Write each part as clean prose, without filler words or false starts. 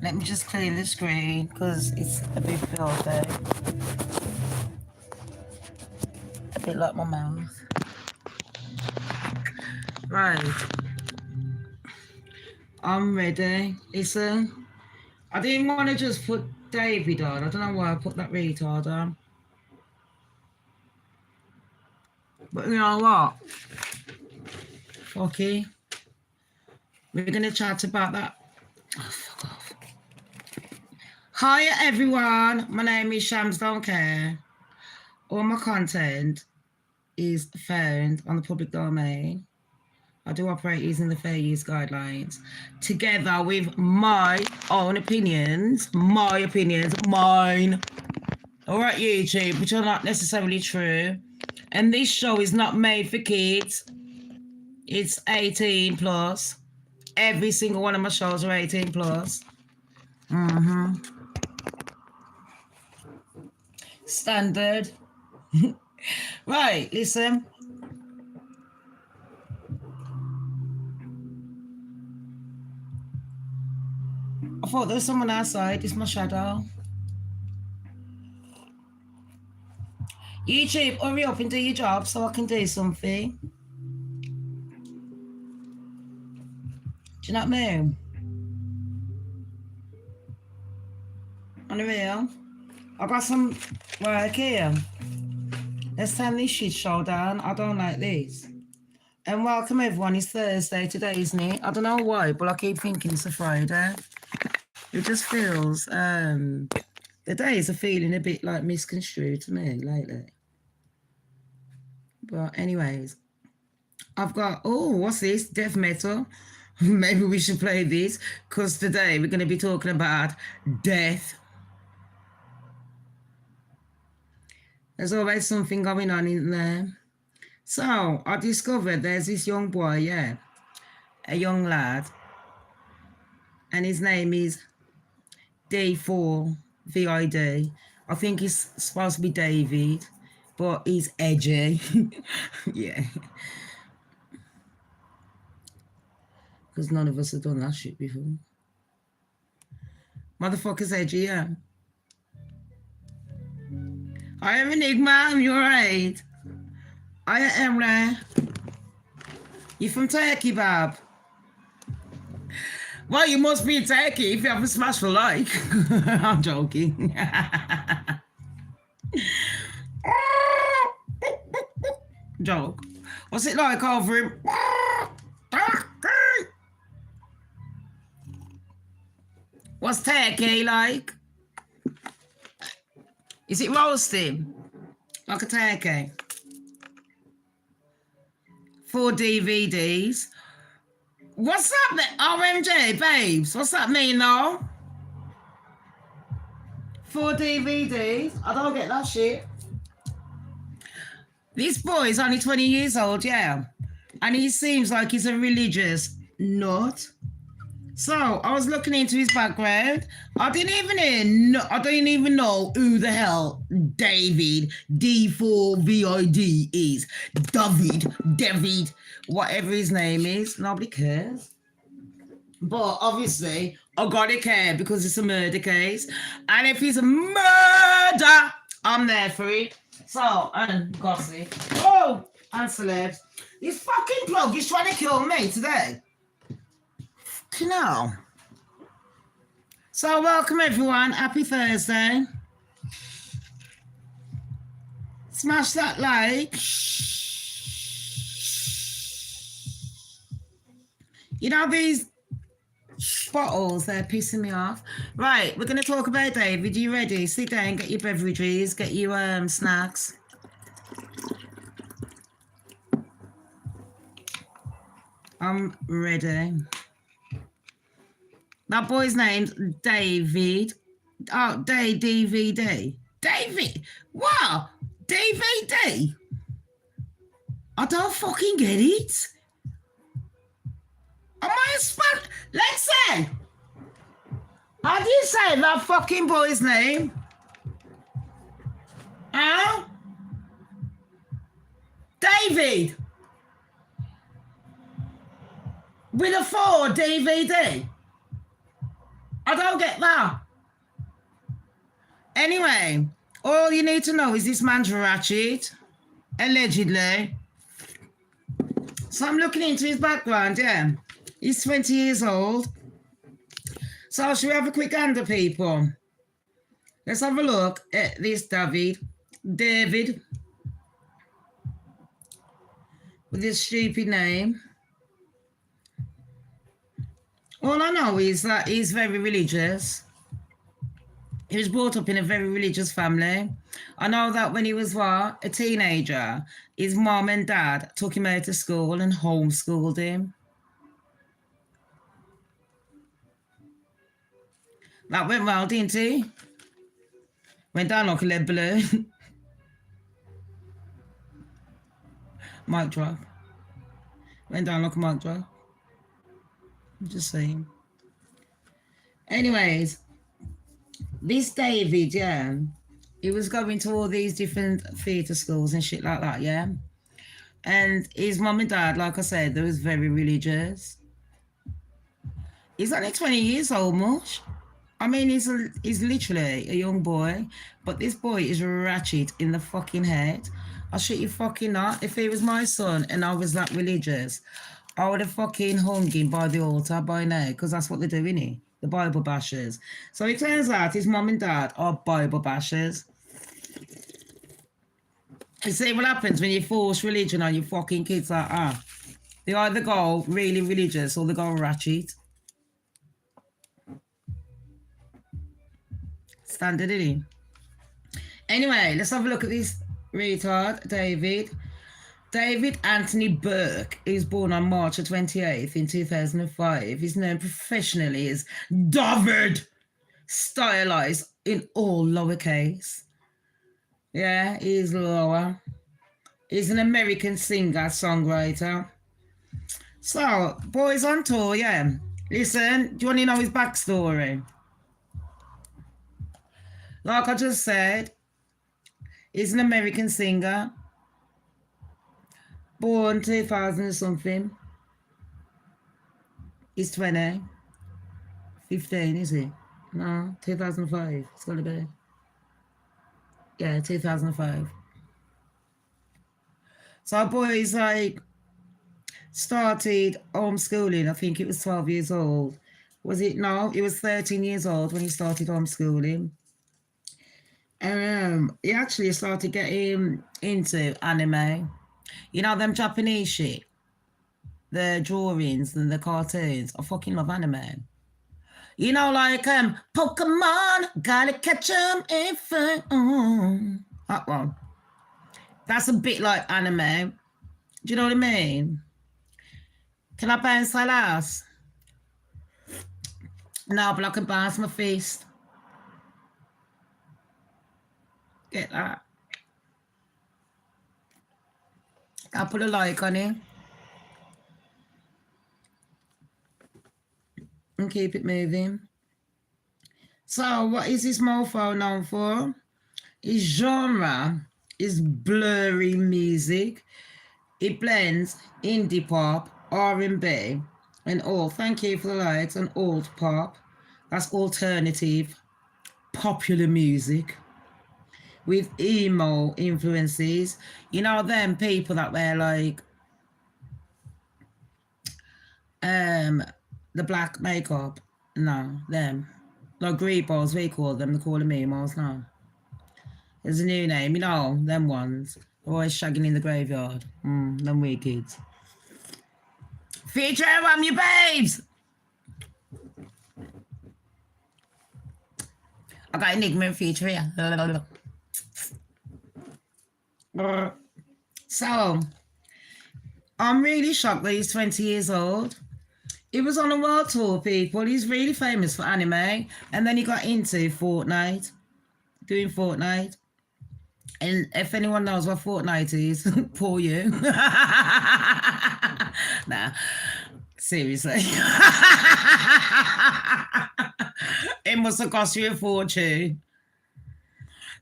Let me just clear the screen because it's a bit filthy. A bit like my mouth. Right. I'm ready. Listen, I didn't want to just put David on. I don't know why I put that retard on. But you know what? Okay. We're going to chat about that. Oh, fuck off. Hi, everyone. My name is Shamz. Don't care. All my content is found on the public domain. I do operate using the fair use guidelines together with my own opinions. Mine. All right, YouTube, which are not necessarily true. And this show is not made for kids. It's 18 plus. Every single one of my shows are 18 plus. Standard. Right, listen. I thought there was someone outside. It's my shadow. YouTube, hurry up and do your job so I can do something. Do you know what I mean? On the real, I got some work here. Let's turn this shit show down. I don't like this. And welcome everyone. It's Thursday today, isn't it? I don't know why, but I keep thinking it's a Friday. It just feels, the days are feeling a bit like misconstrued to me lately. But anyways, I've got, oh, what's this? Death metal. Maybe we should play this because today we're going to be talking about death. There's always something going on in there. So I discovered there's this young boy, yeah, a young lad, and his name is D4VID. I think he's supposed to be David, but he's edgy. Yeah. Because none of us have done that shit before. Motherfucker's edgy, yeah. I am Enigma, you're right. I am there. You from Turkey, Bob? Well, you must be in Turkey if you haven't smashed the like. I'm joking. Joke. What's it like over him? What's Turkey like? Is it roasting? Like a turkey? 4 DVDs. What's that, OMG, babes? What's that mean, though? 4 DVDs? I don't get that shit. This boy is only 20 years old, yeah. And he seems like he's a religious nut. So I was looking into his background. I didn't even know who the hell David D4VID is. David, whatever his name is. Nobody cares. But obviously, I gotta care because it's a murder case. And if it's a murder, I'm there for it. So, and gossip. Oh, and celebs. This fucking plug is trying to kill me today. You know. So welcome everyone. Happy Thursday. Smash that like. You know these bottles, they're pissing me off. Right, we're going to talk about David. You ready? Sit down, get your beverages, get your snacks. I'm ready. That boy's name's David. Oh, DVD. David. What? DVD? I don't fucking get it. Am I a span? Let's say. How do you say that fucking boy's name? Huh? David. With a 4 DVD. I don't get that. Anyway, all you need to know is this man's ratchet, allegedly. So I'm looking into his background, yeah. He's 20 years old. So should we have a quick gander, people? Let's have a look at this David. With this stupid name. All I know is that he's very religious. He was brought up in a very religious family. I know that when he was a teenager, his mom and dad took him out to school and homeschooled him. That went well, didn't he? Went down like a lead balloon. Mic drop. Went down like a mic drop. I'm just saying. Anyways, this David, yeah, he was going to all these different theatre schools and shit like that, yeah? And his mum and dad, like I said, they was very religious. He's only 20 years old, much. I mean, he's literally a young boy, but this boy is ratchet in the fucking head. I'll shit you fucking not. If he was my son and I was that religious, I would have fucking hung him by the altar by now, because that's what they're doing here, the Bible bashers. So it turns out his mum and dad are Bible bashers. You see what happens when you force religion on your fucking kids like that? They either go really religious or they go ratchet. Standard, isn't it? Anyway, let's have a look at this retard, David. David Anthony Burke is born on March 28th in 2005. He's known professionally as David, stylized in all lowercase. Yeah, he's lower. He's an American singer, songwriter. So, boys on tour, yeah. Listen, do you want to know his backstory? Like I just said, he's an American singer. Born 2000 or something. He's 20. 15, is he? No, 2005. It's got to be. Yeah, 2005. So boys like started homeschooling. I think it was 12 years old. Was it? No, he was 13 years old when he started homeschooling. He actually started getting into anime. You know them Japanese shit? The drawings and the cartoons. I fucking love anime. You know, like Pokemon, gotta catch 'em if that one. That's a bit like anime. Do you know what I mean? Can I bounce that ass? No, but I can bounce my fist. Get that. I'll put a like on it. And keep it moving. So, what is this mofo known for? His genre is blurry music. It blends indie pop, R&B, and all. Thank you for the likes. And alt pop. That's alternative, popular music with emo influences. You know them people that wear like the black makeup? No, them. Like greeballs, we call them. They call them emos now. There's a new name, you know, them ones. They're always shagging in the graveyard. Them weird kids. Feature on you babes! I got Enigma and feature here. So, I'm really shocked that he's 20 years old. He was on a world tour, people. He's really famous for anime. And then he got into Fortnite, doing Fortnite. And if anyone knows what Fortnite is, poor you. Nah, seriously. It must have cost you a fortune.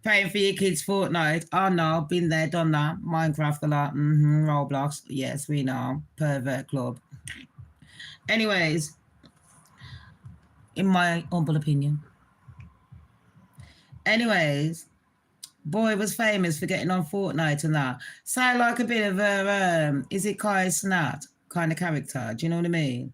Paying for your kids' Fortnite. Oh no, been there, done that. Minecraft a lot. Roblox. Yes, we know. Pervert club. Anyways, in my humble opinion. Anyways, boy was famous for getting on Fortnite and that. Sound like a bit of a, is it Kai Snat kind of character? Do you know what I mean?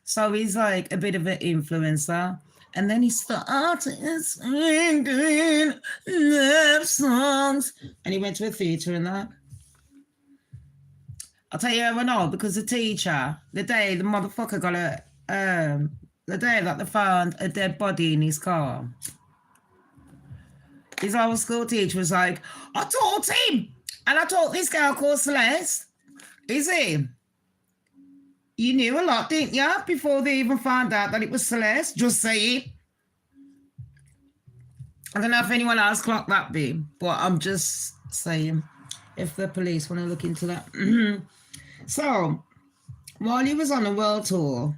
So he's like a bit of an influencer. And then he started singing love songs. And he went to a theatre and that. I'll tell you how I know, because the teacher, the day the motherfucker got the day that they found a dead body in his car, his old school teacher was like, I taught him, and I taught this girl called Celeste. Is he? You knew a lot, didn't you, before they even found out that it was Celeste? Just saying. I don't know if anyone else clocked that bit, but I'm just saying, if the police want to look into that. So, while he was on a world tour,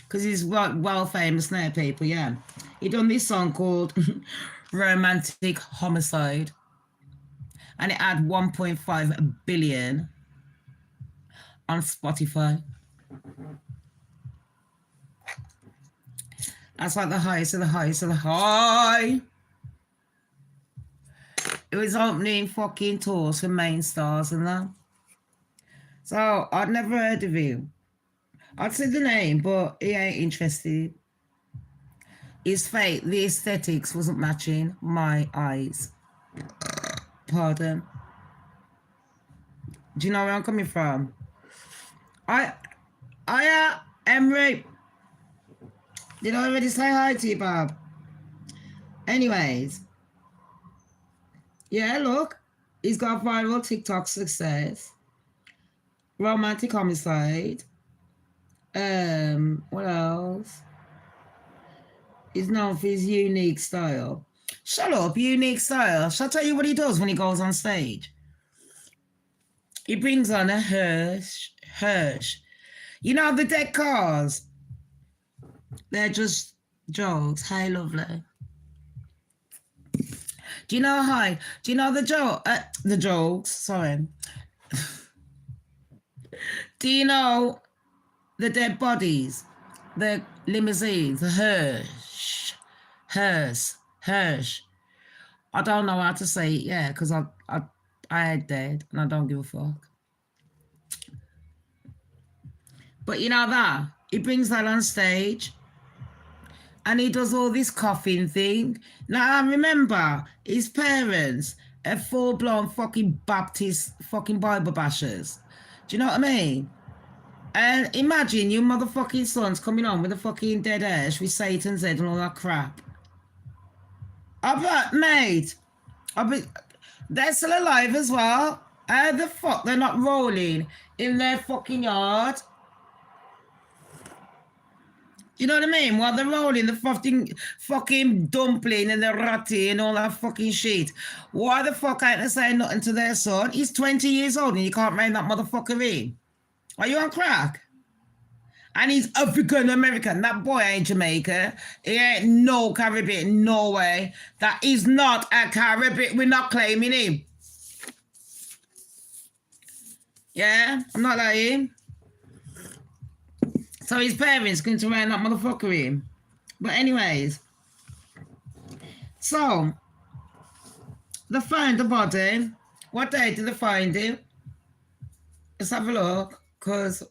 because he's well famous now, people, yeah, he done this song called Romantic Homicide, and it had 1.5 billion on Spotify. That's like the highest of the highest of the high. It was opening fucking tours for main stars and that. So I'd never heard of him. I'd said the name, but he ain't interested. His fate, the aesthetics wasn't matching my eyes. Pardon. Do you know where I'm coming from? Emery. Did I already say hi to you, Bob? Anyways. Yeah, look. He's got viral TikTok success. Romantic Homicide. What else? He's known for his unique style. Shut up, unique style. Shall I tell you what he does when he goes on stage? He brings on a hearse. You know the dead cars? They're just jokes. Hey, lovely. Do you know the jokes? Sorry. Do you know the dead bodies, the limousines, the hearse? I don't know how to say it, yeah, because I ain't dead and I don't give a fuck. But you know that? He brings that on stage and he does all this coughing thing. Now, I remember his parents are full-blown fucking Baptist fucking Bible bashers. Do you know what I mean? And imagine your motherfucking son's coming on with a fucking dead ash with Satan's head and all that crap. They're still alive as well. How the fuck they're not rolling in their fucking yard? You know what I mean? While they're rolling the fucking dumpling and the ratty and all that fucking shit. Why the fuck ain't they saying nothing to their son? He's 20 years old and you can't rein that motherfucker in. Are you on crack? And he's African American. That boy ain't Jamaica. He ain't no Caribbean. No way. That is not a Caribbean. We're not claiming him. Yeah, I'm not like him. So his parents going to rein that motherfucker in. But anyways. So, they found the body. What day did they find him? Let's have a look. Because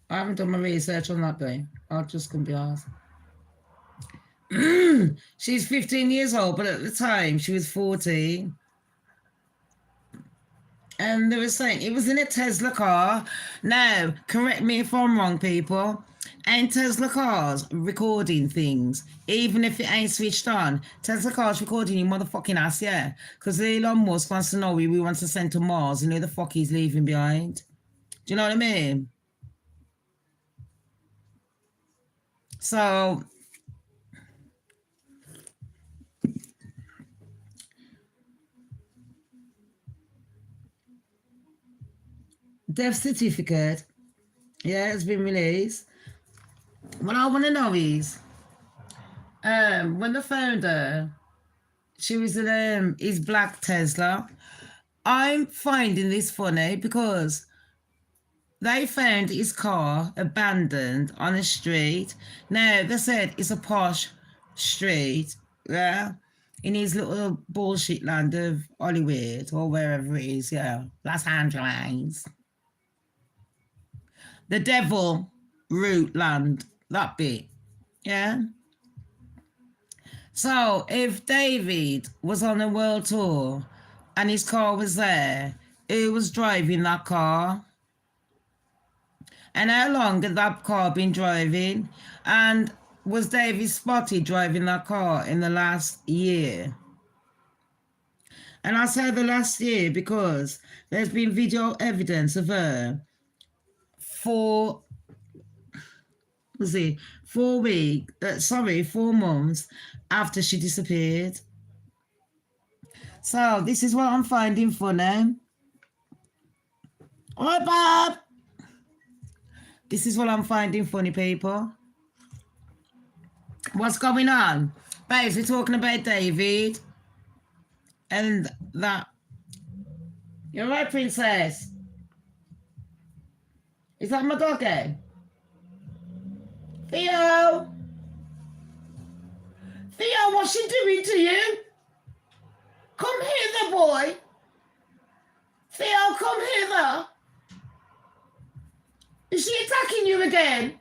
I haven't done my research on that day. I just couldn't be asked. She's 15 years old, but at the time she was 14. And they were saying it was in a Tesla car. Now, correct me if I'm wrong, people. Ain't Tesla cars recording things, even if it ain't switched on? Tesla cars recording your motherfucking ass, yeah. Because Elon Musk wants to know who we want to send to Mars and who the fuck he's leaving behind. Do you know what I mean? So, death certificate, yeah, it's been released. What I want to know is, when they found her, she was in his black Tesla. I'm finding this funny because they found his car abandoned on a street. Now, they said it's a posh street, yeah, in his little bullshit land of Hollywood or wherever it is, yeah, Los Angeles. The devil route land, that bit, yeah. So if David was on a world tour and his car was there, who was driving that car? And how long had that car been driving? And was David spotted driving that car in the last year? And I say the last year because there's been video evidence of her 4 months after she disappeared. So this is what I'm finding funny. Hi, Bob. This is what I'm finding funny, people. What's going on? Babes, we're talking about David. And that. You're right, princess. Is that my doggy? Theo? Theo, what's she doing to you? Come hither, boy. Theo, come hither. Is she attacking you again?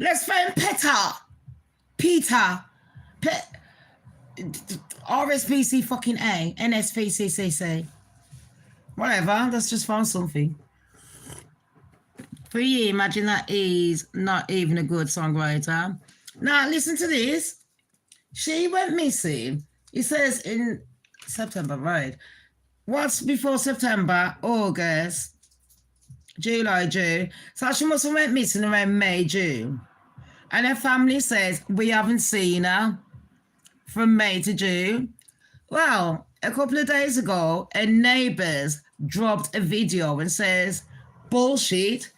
Let's find Peter. RSPC fucking A. NSPCCC. Whatever, let's just find something. For you, imagine that he's not even a good songwriter. Now, listen to this. She went missing. It says in September, right? What's before September? August. July, June. So she must have went missing around May, June. And her family says, we haven't seen her from May to June. Well, a couple of days ago, her neighbours dropped a video and says, bullshit.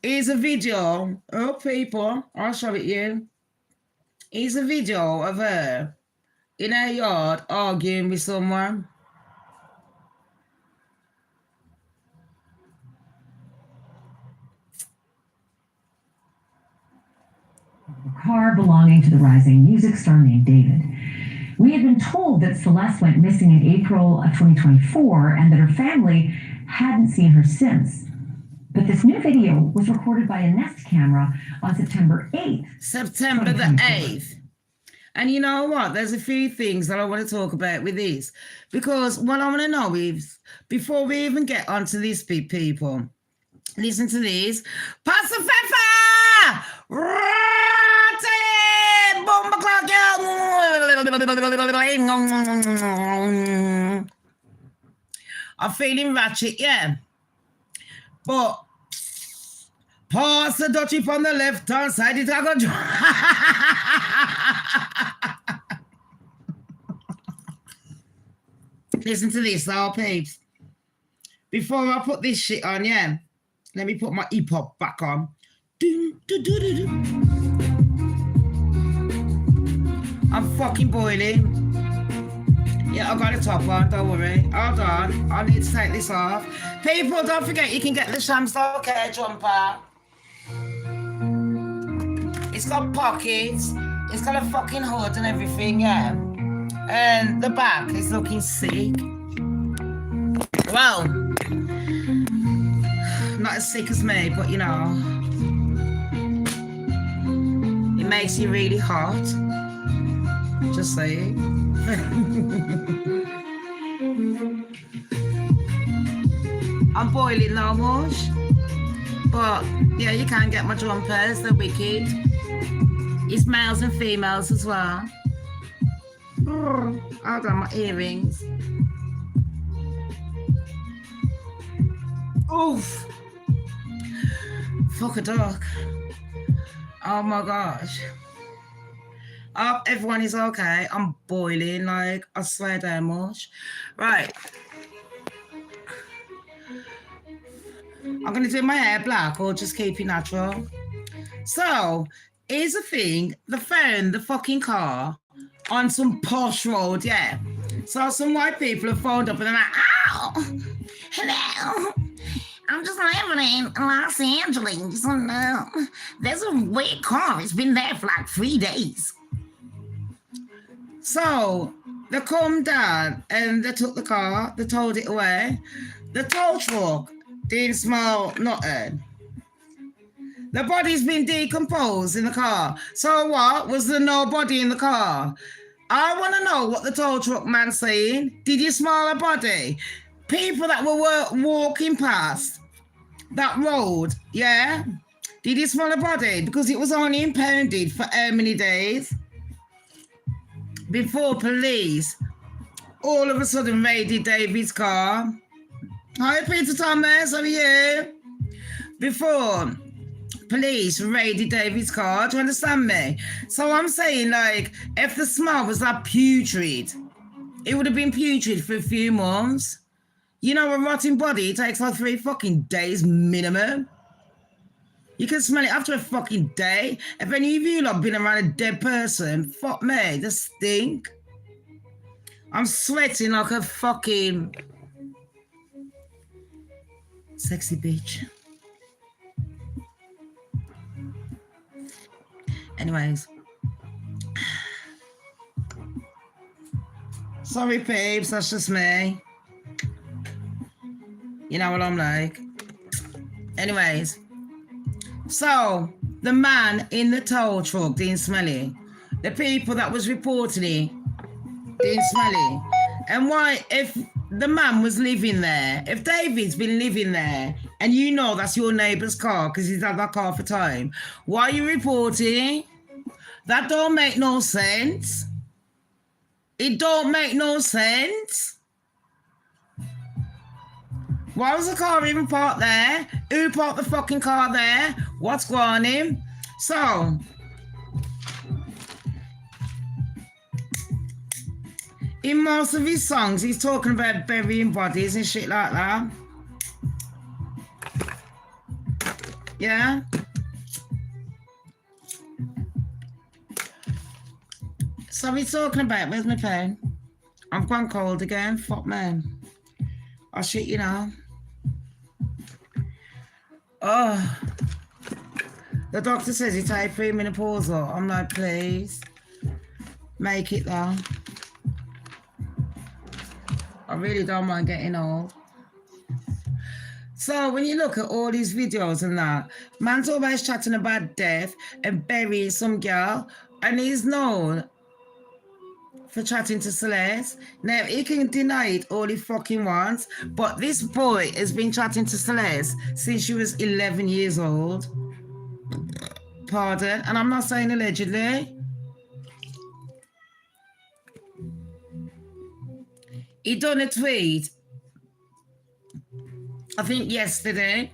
Here's a video. Oh, people, I'll show it you. Here's a video of her in her yard arguing with someone. Car belonging to the rising music star named David. We had been told that Celeste went missing in April of 2024 and that her family hadn't seen her since. But this new video was recorded by a Nest camera on September 8th. September the 8th. And you know what? There's a few things that I want to talk about with this. Because what I want to know is, before we even get onto this, people, listen to this. Pastor Fefa! Bomba clock! I'm feeling ratchet, yeah. But pass the dutchie from the left hand side, it's going to listen to this, though, peeps. Before I put this shit on, yeah, let me put my hip-hop back on. I'm fucking boiling. Yeah, I got a top on, don't worry. Hold on, I need to take this off. People, don't forget you can get the Shamz okay jumper. It's got pockets, it's got a fucking hood and everything, yeah. And the back is looking sick. Well, not as sick as me, but you know, it makes you really hot. Just saying. I'm boiling now, much. But yeah, you can get my jumpers, they're wicked. It's males and females as well. Oh, hold on, my earrings. Oof. Fuck a dog. Oh my gosh. I hope everyone is okay. I'm boiling, like, I swear damn much. Right. I'm going to do my hair black or just keep it natural. So, here's the thing. They found the fucking car on some posh road, yeah. So some white people have phoned up and they're like, oh, hello. I'm just living in Los Angeles, and there's a red car. It's been there for like 3 days. So they come down and they took the car. They towed it away. The tow truck didn't smell nothing. The body's been decomposed in the car. So what? Was there no body in the car? I want to know what the tow truck man's saying. Did you smell a body? People that were walking past that road, yeah? Did you smell a body? Because it was only impounded for how many days? Before police all of a sudden raided David's car. Hi, Peter Thomas, how are you? Before police raided David's car, do you understand me? So I'm saying, like, if the smell was that putrid, it would have been putrid for a few months. You know, a rotting body takes like 3 fucking days minimum. You can smell it after a fucking day. If any of you lot been around a dead person, fuck me, they stink. I'm sweating like a fucking sexy bitch. Anyways. Sorry, babes, that's just me. You know what I'm like. Anyways. So, the man in the tow truck didn't smell it. The people that was reporting it didn't smell it. And why, if the man was living there, if David's been living there, and you know that's your neighbour's car because he's had that car for time, why are you reporting? That don't make no sense. It don't make no sense. Why was the car even parked there? Who parked the fucking car there? What's going on him? So, in most of his songs, he's talking about burying bodies and shit like that. Yeah? So he's talking about, where's my pen? I've gone cold again, fuck man. I'll shit you now. Oh, the doctor says he take 3 menopausal. I'm like, please, make it though. I really don't mind getting old. So when you look at all these videos and that, man's always chatting about death and burying some girl, and he's known for chatting to Celeste. Now, he can deny it all he fucking wants, but this boy has been chatting to Celeste since she was 11 years old. Pardon, and I'm not saying allegedly. He done a tweet, I think yesterday,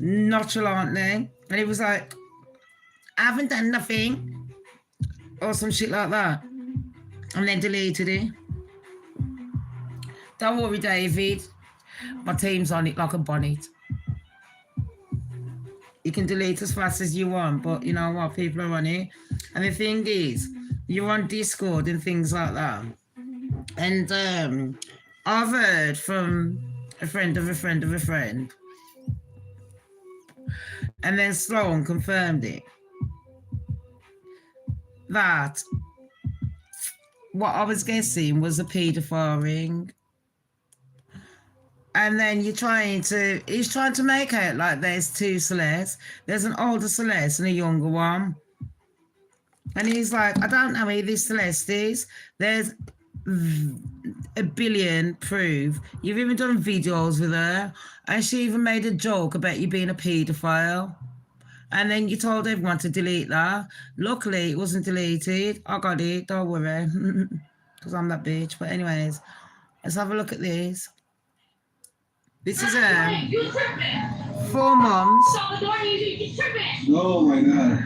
nonchalantly, and he was like, I haven't done nothing, or some shit like that. And then deleted it. Don't worry, David. My team's on it like a bonnet. You can delete as fast as you want, but you know what? People are on it. And the thing is, you're on Discord and things like that. And I've heard from a friend of a friend of a friend. And then Sloan confirmed it. That what I was guessing was a paedophile ring. And then he's trying to make out like there's 2 Celestes. There's an older Celeste and a younger one. And he's like, I don't know who this Celeste is. There's a billion proof. You've even done videos with her. And she even made a joke about you being a paedophile. And then you told everyone to delete that. Luckily, it wasn't deleted. I got it, don't worry. Because I'm that bitch. But anyways, let's have a look at this. This is 4 months. Oh my God.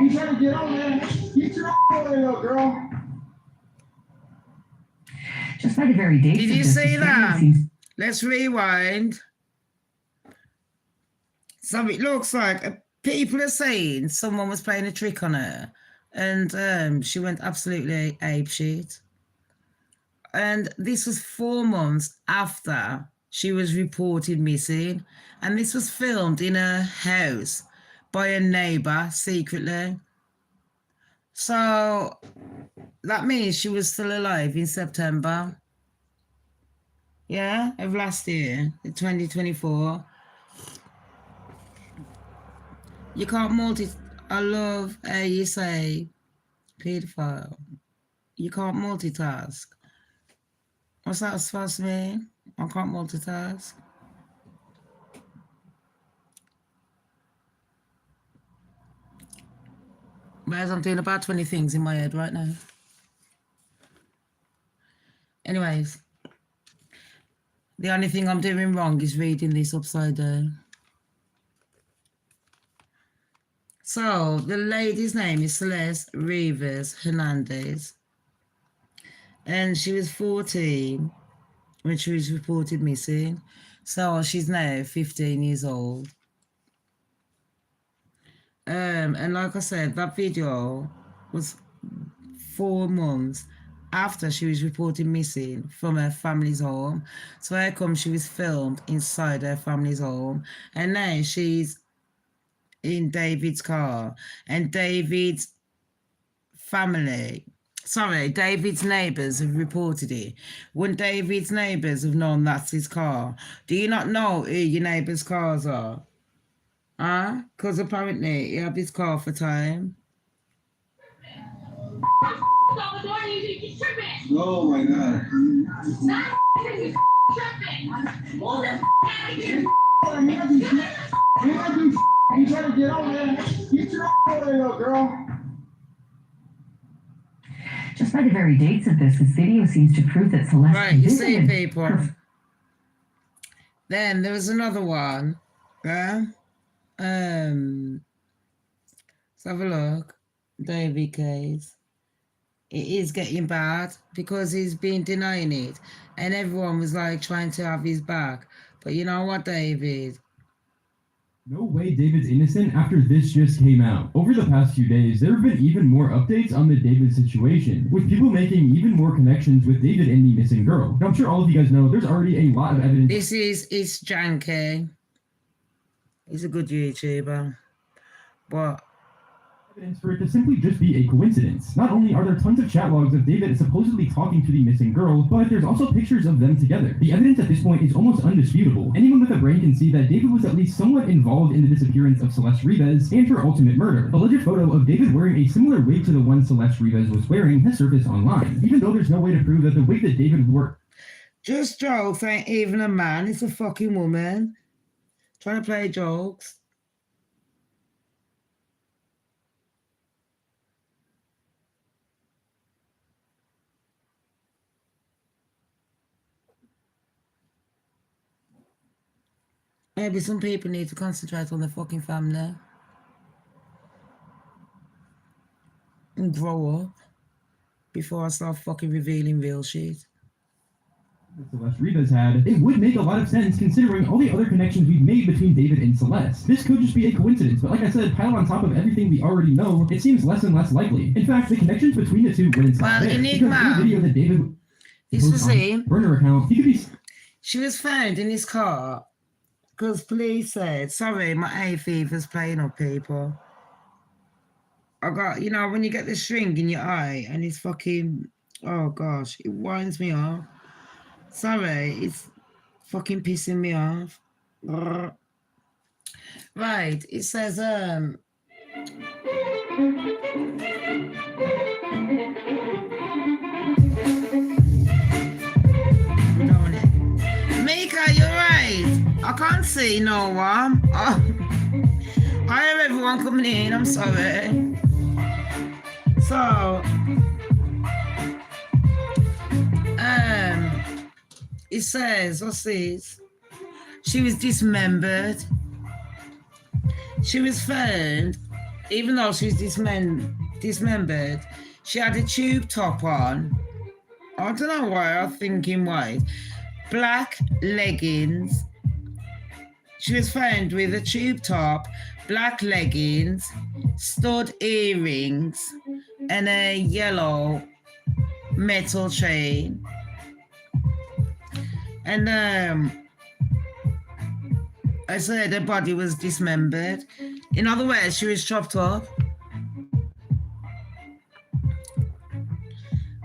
You trying to get on there? Get your over there, girl. Just by the very date. Did you see that? Let's rewind. So it looks like people are saying someone was playing a trick on her. and she went absolutely apeshit. And this was 4 months after she was reported missing, and this was filmed in her house by a neighbor secretly. So that means she was still alive in September. Yeah, of last year, 2024. You can't I love how you say pedophile. You can't multitask. What's that supposed to mean? I can't multitask. Whereas I'm doing about 20 things in my head right now. Anyways, the only thing I'm doing wrong is reading this upside down. So the lady's name is Celeste Rivas Hernandez, and she was 14 when she was reported missing. So she's now 15 years old. And like I said, that video was 4 months after she was reported missing from her family's home. So how come she was filmed inside her family's home? And now she's in David's car, and David's neighbours have reported it. When David's neighbours have known that's his car, do you not know who your neighbours' cars are? Huh? Because apparently he had his car for time. Oh my God. You trying to get on there? Get your over there, girl. Just by the very dates of this video seems to prove that Celeste. Right, you see, people. Then there was another one. Yeah. Let's have a look. David case. It is getting bad because he's been denying it, and everyone was like trying to have his back. But you know what, David? No way David's innocent after this just came out. Over the past few days, there have been even more updates on the David situation, with people making even more connections with David and the missing girl. Now, I'm sure all of you guys know there's already a lot of evidence. This is Janky. He's a good YouTuber. But evidence for it to simply just be a coincidence. Not only are there tons of chat logs of David supposedly talking to the missing girl, but there's also pictures of them together. The evidence at this point is almost undisputable. Anyone with a brain can see that David was at least somewhat involved in the disappearance of Celeste Rivas and her ultimate murder. A legit photo of David wearing a similar wig to the one Celeste Rivas was wearing has surfaced online, even though there's no way to prove that the wig that David wore. just jokes ain't even a man, it's a fucking woman. Trying to play jokes. Maybe some people need to concentrate on their fucking family and grow up before I start fucking revealing real shit. Celeste Rivas had, it would make a lot of sense considering all the other connections we've made between David and Celeste. This could just be a coincidence, but like I said, piled on top of everything we already know, it seems less and less likely. In fact, the connections between the two wouldn't stop there. Enigma. Because in the video that David This was him. burner account, he could be. She was found in his car because police said, sorry, my hay fever's playing up, people. I got, you know, when you get the string in your eye and it's fucking, oh gosh, it winds me off. Sorry, it's fucking pissing me off. Right, it says, Mika, you're right. I can't see no one. Oh. I hear everyone coming in, I'm sorry. So, it says, what's this? She was dismembered. She was found, even though she was dismembered, she had a tube top on. I don't know why I'm thinking white. Black leggings. She was found with a tube top, black leggings, stud earrings, and a yellow metal chain. And I said her body was dismembered. In other words, she was chopped up.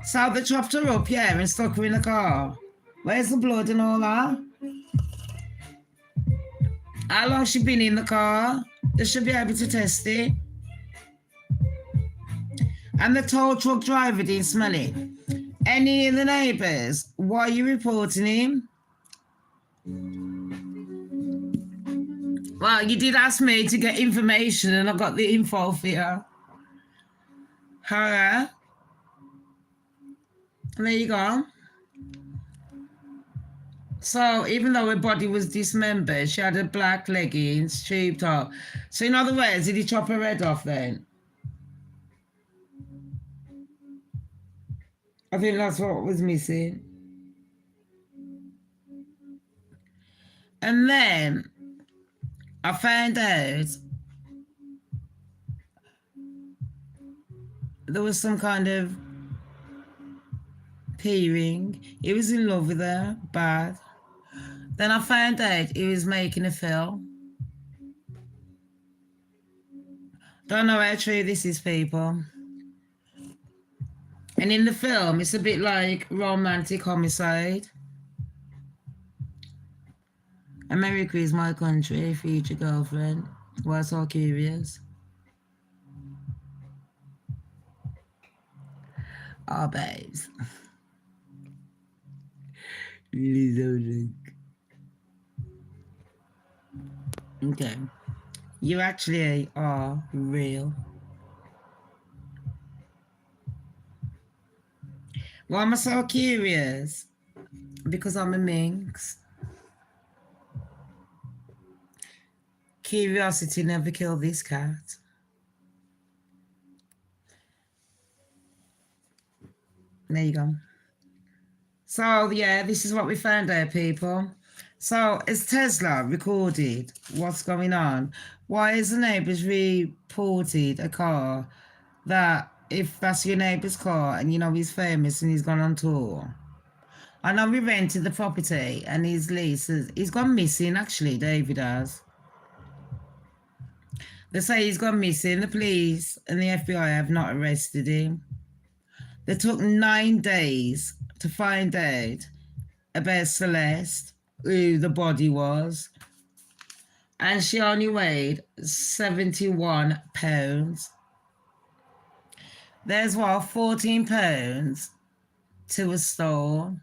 So they chopped her up, yeah, and stuck her in the car. Where's the blood and all that? How long she been in the car? They should be able to test it. And the tow truck driver didn't smell it. Any of the neighbours, why are you reporting him? Well, you did ask me to get information and I got the info for you. Alright. There you go. So even though her body was dismembered, she had her black leggings, tube top. So in other words, did he chop her head off then? I think that's what was missing. And then I found out there was some kind of P-ring. He was in love with her, bad. Then I found out he was making a film. Don't know how true this is, people. And in the film, it's a bit like romantic homicide. America is my country, future girlfriend. Why so curious? Oh, babes. Really don't look. Okay. You actually are real. Why am I so curious? Because I'm a minx. Curiosity never killed this cat. There you go. So, yeah, this is what we found out, people. So, as Tesla recorded what's going on, why has the neighbours reported a car that, if that's your neighbour's car and you know he's famous and he's gone on tour? I know we rented the property and his lease, he's gone missing actually, David has. They say he's gone missing. The police and the FBI have not arrested him. They took 9 days to find out about Celeste, who the body was. And she only weighed 71 pounds. There's what, 14 pounds to a stone.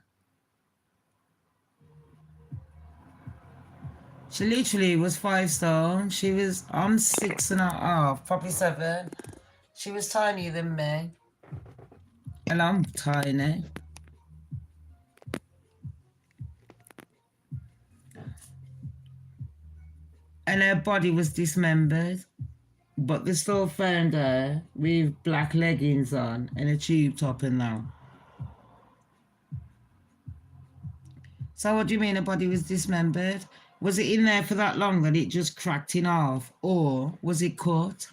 She literally was 5 stone. She was, I'm 6.5, probably 7. She was tinier than me. And I'm tiny. And her body was dismembered. But they still found her with black leggings on and a tube top and that. So what do you mean her body was dismembered? Was it in there for that long that it just cracked in half? Or was it cut?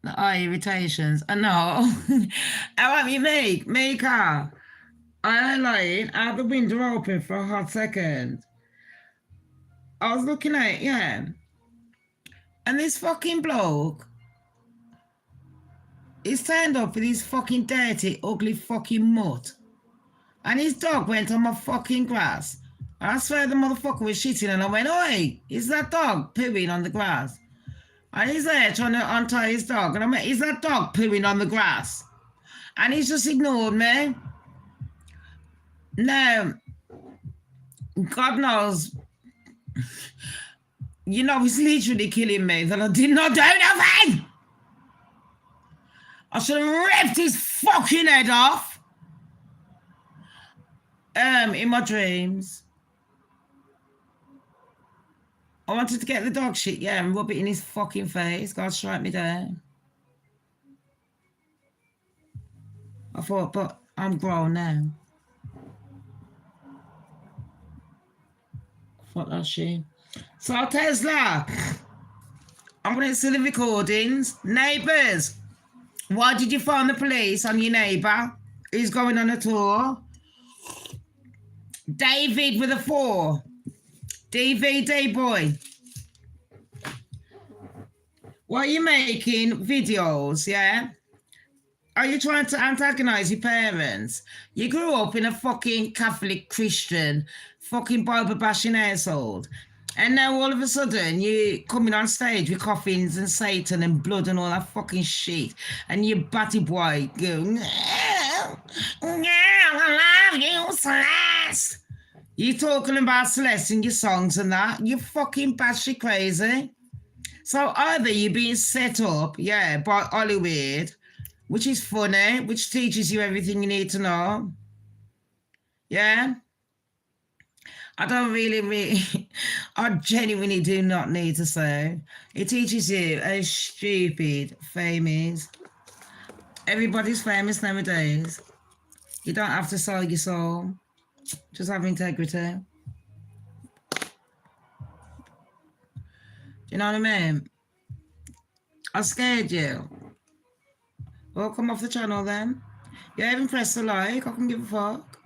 The eye irritations. I know. How about you make her? I lying out the window open for a hot second. I was looking at it, yeah. And this fucking bloke is turned up with his fucking dirty, ugly fucking mutt. And his dog went on my fucking grass. And I swear the motherfucker was shitting and I went, oi, is that dog pooing on the grass? And he's there trying to untie his dog. And I went, is that dog pooing on the grass? And he's just ignored me. No, God knows, you know, he's literally killing me that I did not do nothing. I should have ripped his fucking head off. In my dreams. I wanted to get the dog shit, yeah, and rub it in his fucking face. God strike me down. I thought, but I'm grown now. Fuck that shit. So Tesla, I'm going to see the recordings. Neighbours, why did you phone the police on your neighbour who's going on a tour? David with a 4. DVD boy. Why are you making videos, yeah? Are you trying to antagonize your parents? You grew up in a fucking Catholic Christian, fucking Bible bashing household. And now all of a sudden you coming on stage with coffins and Satan and blood and all that fucking shit. And you batty boy go, no, I love you, Celeste. You talking about Celeste in your songs and that. You fucking batshit crazy. So either you're being set up, yeah, by Hollywood, which is funny, which teaches you everything you need to know. Yeah? I don't really, I genuinely do not need to say. It teaches you how stupid fame is. Everybody's famous nowadays. You don't have to sell your soul. Just have integrity. Do you know what I mean? I scared you. Well, come off the channel then. You haven't pressed the like, I can give a fuck.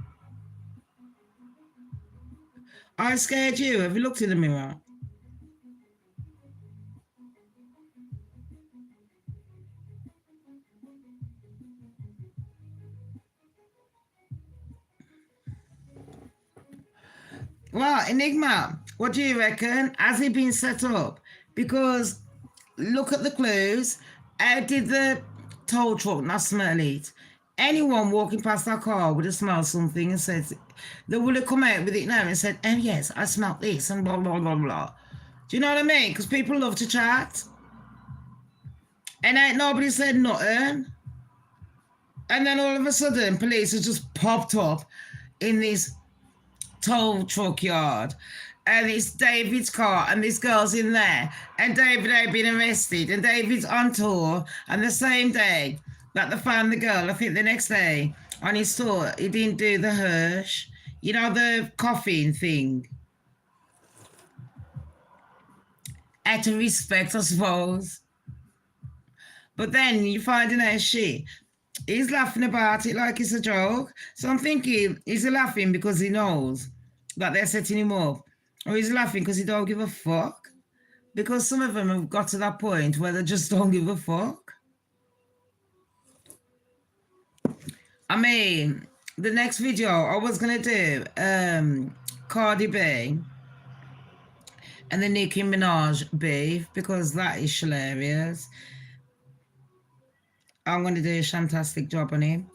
I scared you. Have you looked in the mirror? Well, Enigma, what do you reckon? Has he been set up? Because look at the clues. How did the tow truck not smell it? Anyone walking past our car would have smelled something and said, they would have come out with it now and said, oh yes, I smelled this and blah, blah, blah, blah. Do you know what I mean? Because people love to chat. And ain't nobody said nothing. And then all of a sudden, police have just popped up in this tow truck yard. And it's David's car and this girl's in there. And David had been arrested and David's on tour. And the same day that they found the girl, I think the next day on his tour, he didn't do the Hirsch. You know, the coffin thing. Out of respect, I suppose. But then you find out shit. He's laughing about it like it's a joke. So I'm thinking, is he laughing because he knows that they're setting him up? Or he's laughing because he don't give a fuck? Because some of them have got to that point where they just don't give a fuck. I mean, the next video I was going to do Cardi B and the Nicki Minaj beef because that is hilarious. I'm going to do a fantastic job on him.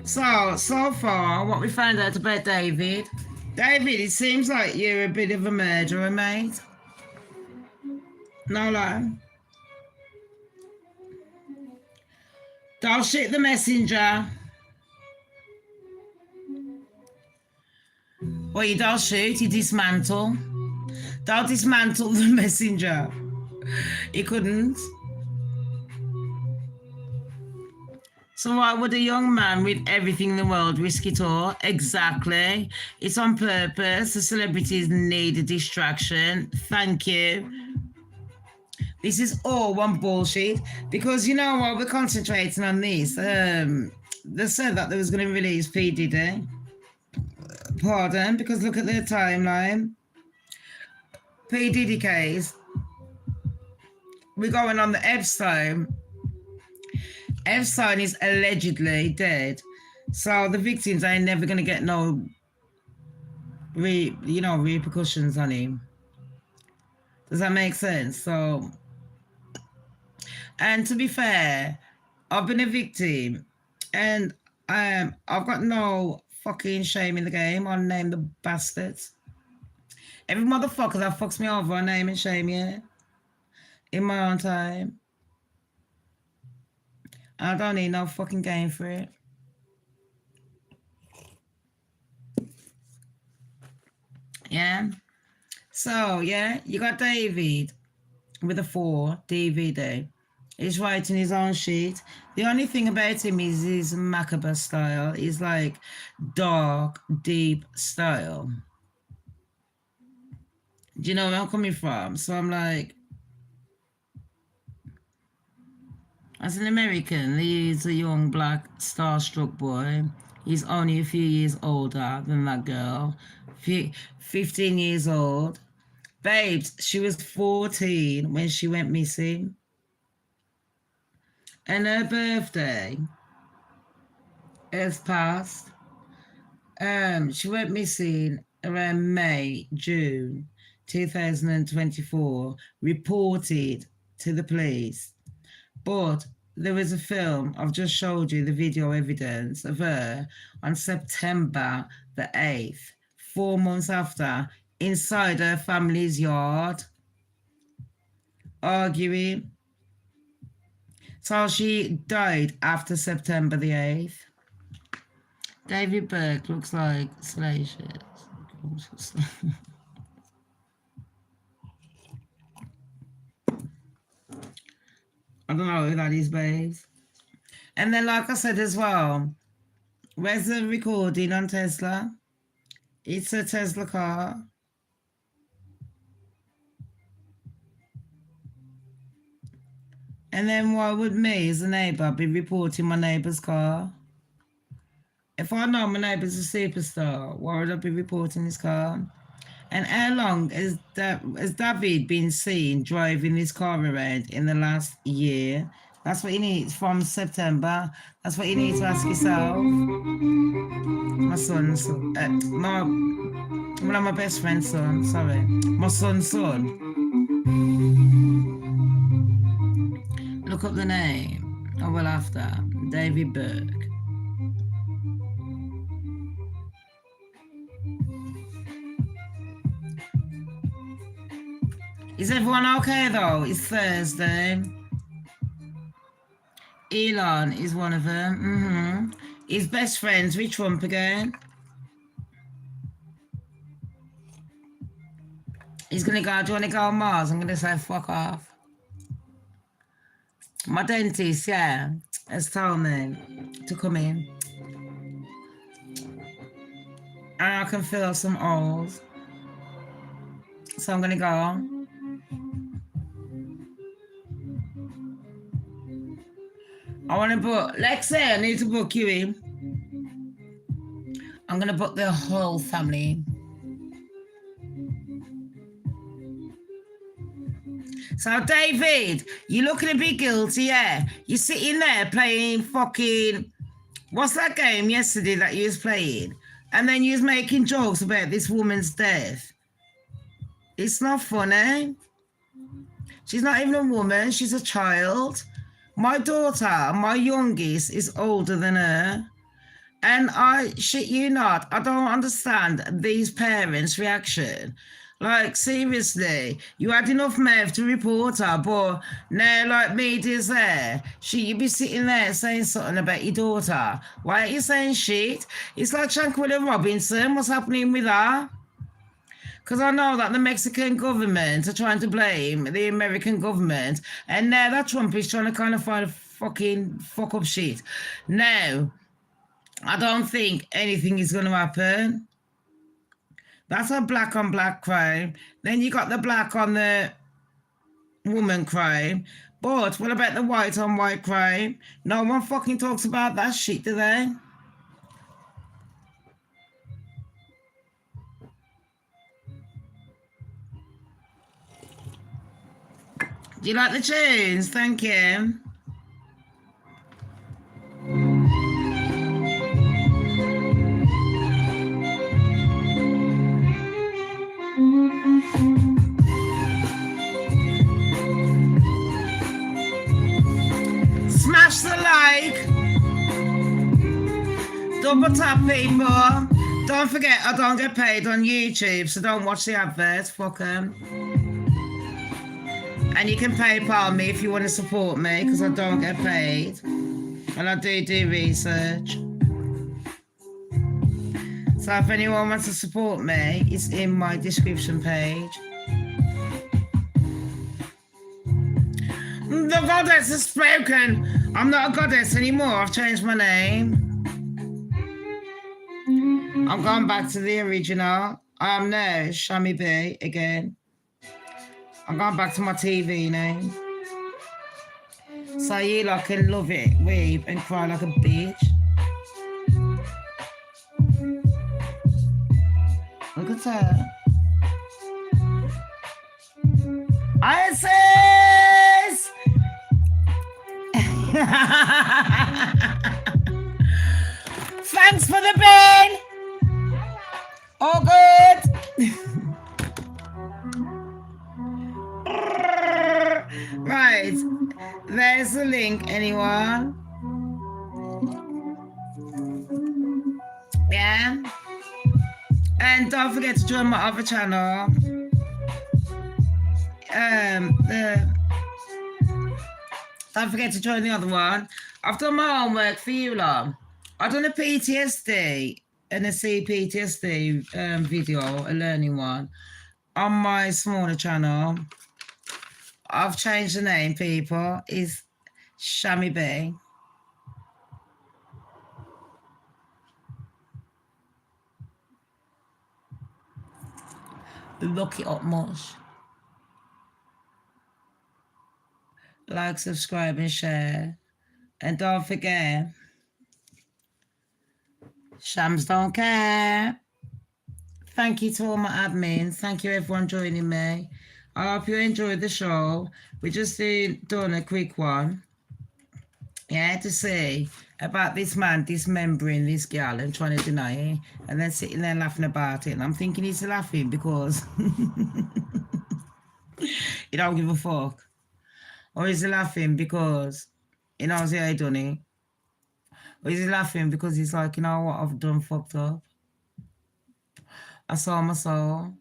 So far, what we found out about David. David, it seems like you're a bit of a murderer, mate. No lie. Don't shoot the messenger. Well, you don't shoot, you dismantle. Don't dismantle the messenger. He couldn't. So why would a young man with everything in the world risk it all? Exactly. It's on purpose. The celebrities need a distraction. Thank you. This is all one bullshit. Because you know what? We're concentrating on this. They said that they was going to release P. Diddy. Pardon? Because look at their timeline. P. Diddy case. We're going on the Epstein. Epstein is allegedly dead. So the victims ain't never going to get no repercussions on him. Does that make sense? So, and to be fair, I've been a victim and I've got no fucking shame in the game. I'll name the bastards. Every motherfucker that fucks me over, I name and shame you. In my own time. I don't need no fucking game for it. Yeah. So, yeah, you got David with a 4, DVD. He's writing his own shit. The only thing about him is his macabre style. He's like dark, deep style. Do you know where I'm coming from? So I'm like, as an American, he's a young black starstruck boy. He's only a few years older than that girl, 15 years old. Babes, she was 14 when she went missing. And her birthday has passed. She went missing around May, June 2024, reported to the police. But there was a film, I've just showed you the video evidence of her on September the 8th, 4 months after, inside her family's yard, arguing. So she died after September the 8th. David Burke looks like Salacious. I don't know who that is, babes. And then, like I said as well, where's the recording on Tesla? It's a Tesla car. And then why would me as a neighbour be reporting my neighbour's car? If I know my neighbour's a superstar, why would I be reporting his car? And how long has David been seen driving this car around in the last year? That's what you need from September. That's what you need to ask yourself. My son's son. One of my best friend's son, sorry. My son's son. Look up the name. I will after. David Burke. Is everyone okay though? It's Thursday. Elon is one of them. His best friend's with Trump again. He's gonna go, do you wanna go on Mars? I'm gonna say fuck off. My dentist, yeah, has told me to come in. And I can feel some holes. So I'm gonna go. I want to book, Lexi, I need to book you in. I'm going to book the whole family in. So, David, you're looking a bit guilty, yeah? You're sitting there playing fucking, what's that game yesterday that you was playing? And then you was making jokes about this woman's death. It's not funny. She's not even a woman, she's a child. My daughter, my youngest, is older than her. And I shit you not, I don't understand these parents' reaction. Like, seriously, you had enough mouth to report her, but now, like, media's there. You be sitting there saying something about your daughter. Why aren't you saying shit? It's like Shankwilla Robinson, what's happening with her? Because I know that the Mexican government are trying to blame the American government, and now that Trump is trying to kind of find a fucking fuck up shit. Now, I don't think anything is going to happen. That's a black on black crime. Then you got the black on the woman crime. But what about the white on white crime? No one fucking talks about that shit, do they? Do you like the tunes? Thank you. Smash the like. Double tap, people. Don't forget, I don't get paid on YouTube, so don't watch the adverts. Fuck 'em. And you can PayPal me if you want to support me, because I don't get paid. And I do research. So if anyone wants to support me, it's in my description page. The goddess has spoken. I'm not a goddess anymore. I've changed my name. I'm going back to the original. I am now Shammy B again. I'm going back to my TV now. So you lot can love it, weep and cry like a bitch. Look at her. Isis! Thanks for the bin. All good. Right. There's the link, anyone? Yeah. And don't forget to join my other channel. Don't forget to join the other one. I've done my homework for you lot. I've done a PTSD and a CPTSD video, a learning one, on my smaller channel. I've changed the name, people. It's Shammy B. Look it up much. Like, subscribe, and share. And don't forget, Shams don't care. Thank you to all my admins. Thank you, everyone, joining me. I hope you enjoyed the show. We just done a quick one. Yeah, to see about this man dismembering this girl and trying to deny it. And then sitting there laughing about it. And I'm thinking he's laughing because he don't give a fuck. Or is he laughing because he knows he ain't done it? Or is he laughing because he's like, you know what, I've done fucked up. I saw my soul.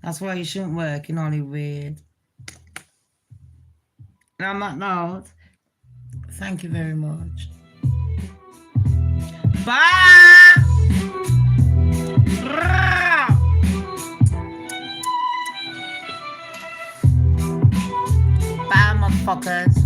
That's why you shouldn't work in Hollywood. And on that note, thank you very much. Bye! Bye, motherfuckers.